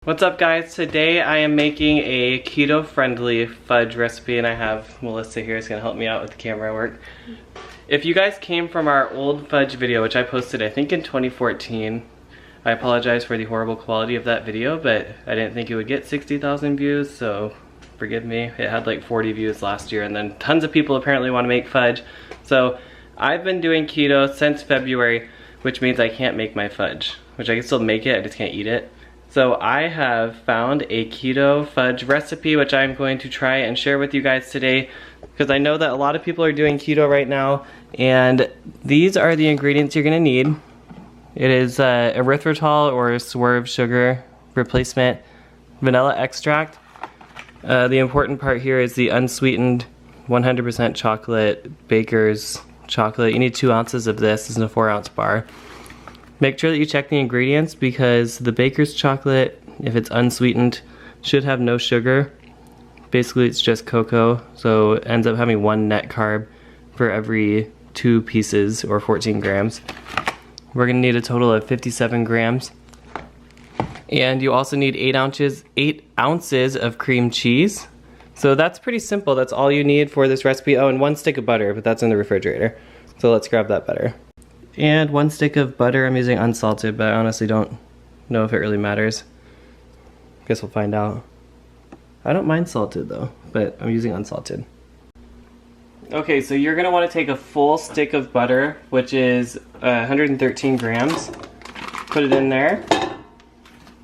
What's up guys? Today I am making a keto friendly fudge recipe and I have Melissa here who's gonna help me out with the camera work. If you guys came from our old fudge video, which I posted I think in 2014, I apologize for the horrible quality of that video, but I didn't think it would get 60,000 views, so forgive me. It had like 40 views last year and then tons of people apparently want to make fudge. So I've been doing keto since February, which means I can't make my fudge, which I can still make it, I just can't eat it. So I have found a keto fudge recipe which I'm going to try and share with you guys today because I know that a lot of people are doing keto right now, and these are the ingredients you're gonna need. It is erythritol or swerve sugar replacement, vanilla extract. The important part here is the unsweetened 100% chocolate Baker's chocolate. You need 2 ounces of this. This is a 4-ounce bar. Make sure that you check the ingredients because the Baker's chocolate, if it's unsweetened, should have no sugar. Basically it's just cocoa, so it ends up having 1 net carb for every 2 pieces or 14 grams. We're gonna need a total of 57 grams. And you also need 8 ounces of cream cheese. So that's pretty simple, that's all you need for this recipe. Oh, and 1 stick of butter, but that's in the refrigerator. So let's grab that butter. And 1 stick of butter. I'm using unsalted, but I honestly don't know if it really matters. Guess we'll find out. I don't mind salted though, but I'm using unsalted. Okay, so you're gonna want to take a full stick of butter, which is 113 grams. Put it in there.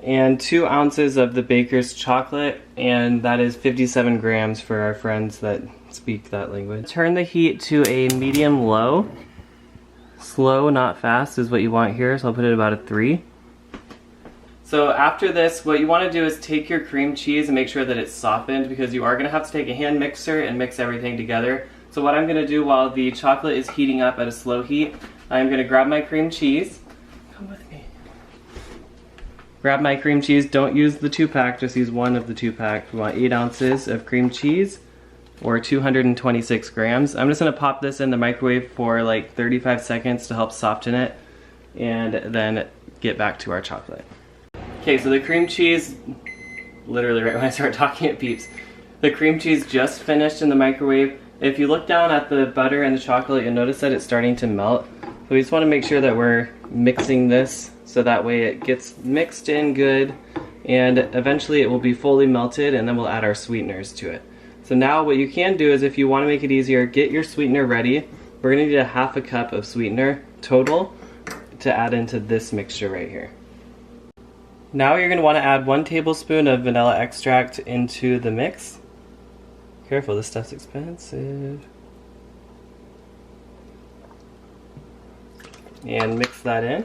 And 2 ounces of the Baker's chocolate, and that is 57 grams for our friends that speak that language. Turn the heat to a medium-low. Slow, not fast, is what you want here, so I'll put it about a 3. So after this, what you want to do is take your cream cheese and make sure that it's softened, because you are going to have to take a hand mixer and mix everything together. So what I'm going to do while the chocolate is heating up at a slow heat, I'm going to grab my cream cheese. Come with me. Grab my cream cheese. Don't use the 2-pack, just use 1 of the 2-pack. We want 8 ounces of cream cheese, or 226 grams. I'm just gonna pop this in the microwave for like 35 seconds to help soften it, and then get back to our chocolate. Okay, so the cream cheese, literally right when I start talking it beeps. The cream cheese just finished in the microwave. If you look down at the butter and the chocolate, you'll notice that it's starting to melt. So we just wanna make sure that we're mixing this so that way it gets mixed in good, and eventually it will be fully melted, and then we'll add our sweeteners to it. So now what you can do is, if you want to make it easier, get your sweetener ready. We're going to need a 1/2 cup of sweetener total to add into this mixture right here. Now you're going to want to add 1 tablespoon of vanilla extract into the mix. Careful, this stuff's expensive. And mix that in.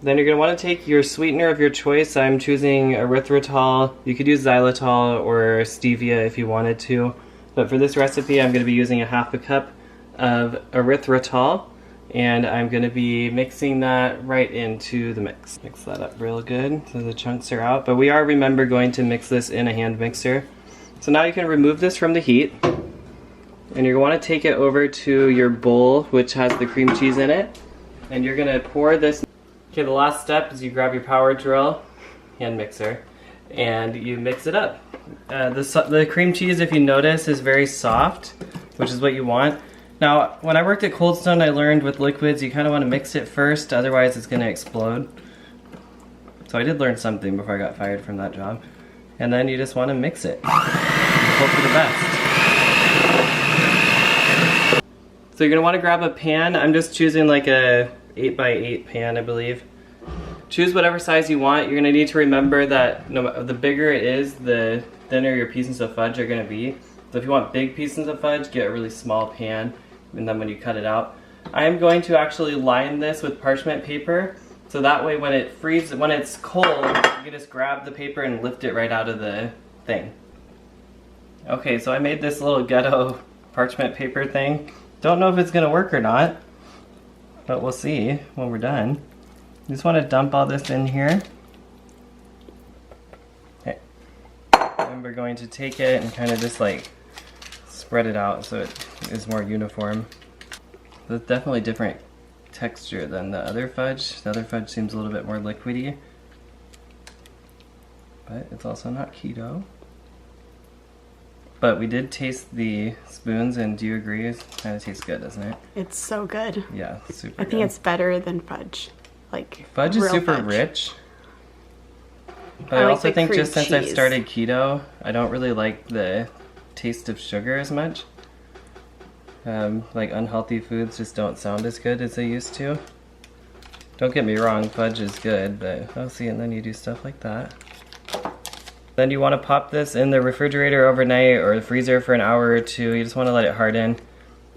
Then you're going to want to take your sweetener of your choice. I'm choosing erythritol. You could use xylitol or stevia if you wanted to. But for this recipe, I'm going to be using a 1/2 cup of erythritol. And I'm going to be mixing that right into the mix. Mix that up real good so the chunks are out. But we are, remember, going to mix this in a hand mixer. So now you can remove this from the heat. And you're going to want to take it over to your bowl, which has the cream cheese in it. And you're going to pour this. Okay, the last step is you grab your power drill, hand mixer, and you mix it up. The cream cheese, if you notice, is very soft, which is what you want. Now, when I worked at Cold Stone, I learned with liquids, you kind of want to mix it first, otherwise it's going to explode. So I did learn something before I got fired from that job. And then you just want to mix it. Hope for the best. So you're going to want to grab a pan. I'm just choosing like a 8x8 pan, I believe. Choose whatever size you want. You're going to need to remember that the bigger it is, the thinner your pieces of fudge are going to be. So if you want big pieces of fudge, get a really small pan, and then when you cut it out. I am going to actually line this with parchment paper, so that way when it freezes, when it's cold, you can just grab the paper and lift it right out of the thing. Okay, so I made this little ghetto parchment paper thing. Don't know if it's going to work or not, but we'll see when we're done. You just want to dump all this in here. Okay. And we're going to take it and kind of just like spread it out so it is more uniform. There's definitely different texture than the other fudge. The other fudge seems a little bit more liquidy, but it's also not keto. But we did taste the spoons, and do you agree? It kind of tastes good, doesn't it? It's so good. Yeah, super I think it's better than fudge. Like fudge is super fudge. Rich. But I like also think just since I've cheese. started keto, I don't really like the taste of sugar as much. Like unhealthy foods just don't sound as good as they used to. Don't get me wrong, fudge is good, but oh, see, and then you do stuff like that. Then you want to pop this in the refrigerator overnight or the freezer for an hour or two. You just want to let it harden,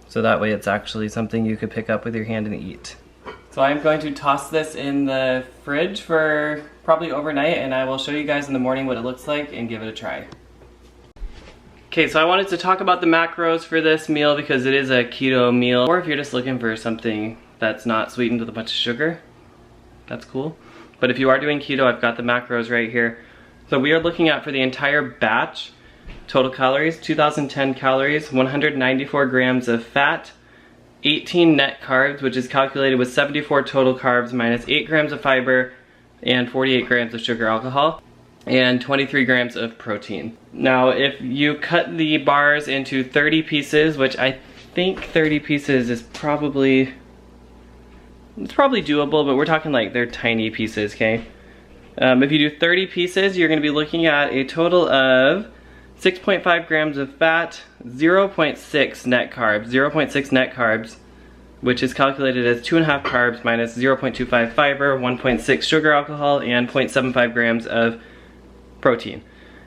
so that way it's actually something you could pick up with your hand and eat. So I'm going to toss this in the fridge for probably overnight, and I will show you guys in the morning what it looks like and give it a try. Okay, so I wanted to talk about the macros for this meal because it is a keto meal, or if you're just looking for something that's not sweetened with a bunch of sugar, that's cool. But if you are doing keto, I've got the macros right here. So we are looking at, for the entire batch, total calories, 2,010 calories, 194 grams of fat, 18 net carbs, which is calculated with 74 total carbs minus 8 grams of fiber and 48 grams of sugar alcohol, and 23 grams of protein. Now, if you cut the bars into 30 pieces, which I think 30 pieces is probably, it's probably doable, but we're talking like they're tiny pieces, okay? If you do 30 pieces, you're gonna be looking at a total of 6.5 grams of fat, 0.6 net carbs, 0.6 net carbs, which is calculated as 2.5 carbs minus 0.25 fiber, 1.6 sugar alcohol, and 0.75 grams of protein.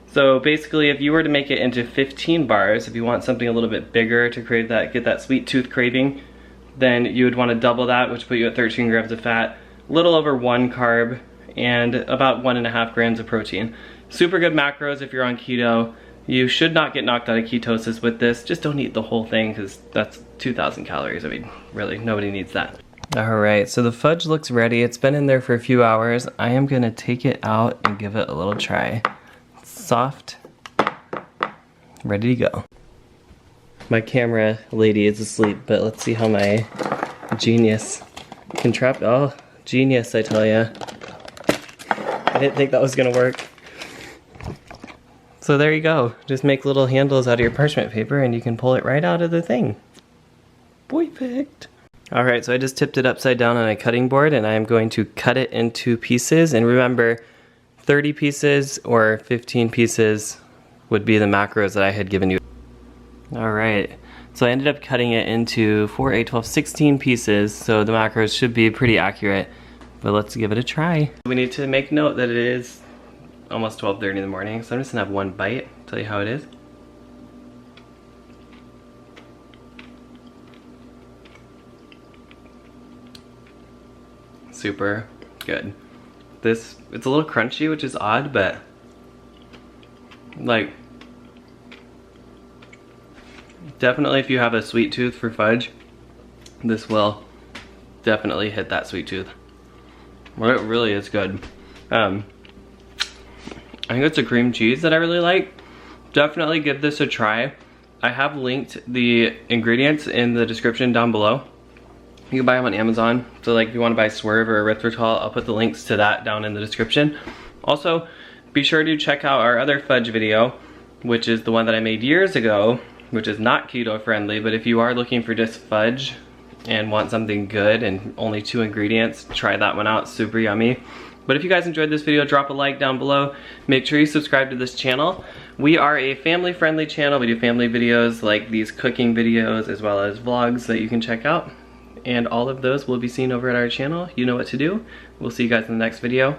So basically, if you were to make it into 15 bars, if you want something a little bit bigger to crave that, get that sweet tooth craving, then you would want to double that, which put you at 13 grams of fat, a little over 1 carb, and about 1.5 grams of protein. Super good macros if you're on keto. You should not get knocked out of ketosis with this. Just don't eat the whole thing, because that's 2,000 calories. I mean, really, nobody needs that. All right, so the fudge looks ready. It's been in there for a few hours. I am gonna take it out and give it a little try. It's soft, ready to go. My camera lady is asleep, but let's see how my genius can trap. Oh, genius, I tell ya. I didn't think that was gonna work. So there you go. Just make little handles out of your parchment paper and you can pull it right out of the thing. Perfect. All right, so I just tipped it upside down on a cutting board and I am going to cut it into pieces. And remember, 30 pieces or 15 pieces would be the macros that I had given you. All right, so I ended up cutting it into 4, 8, 12, 16 pieces. So the macros should be pretty accurate, but let's give it a try. We need to make note that it is almost 12:30 in the morning, so I'm just gonna have one bite, tell you how it is. Super good. It's a little crunchy, which is odd, but like, definitely if you have a sweet tooth for fudge, this will definitely hit that sweet tooth. Well, it really is good. I think it's a cream cheese that I really like. Definitely give this a try. I have linked the ingredients in the description down below. You can buy them on Amazon. So like if you want to buy Swerve or erythritol, I'll put the links to that down in the description. Also, be sure to check out our other fudge video, which is the one that I made years ago, which is not keto friendly, but if you are looking for just fudge and want something good and only 2 ingredients, try that one out, super yummy. But if you guys enjoyed this video, drop a like down below. Make sure you subscribe to this channel. We are a family-friendly channel. We do family videos like these cooking videos as well as vlogs that you can check out. And all of those will be seen over at our channel. You know what to do. We'll see you guys in the next video.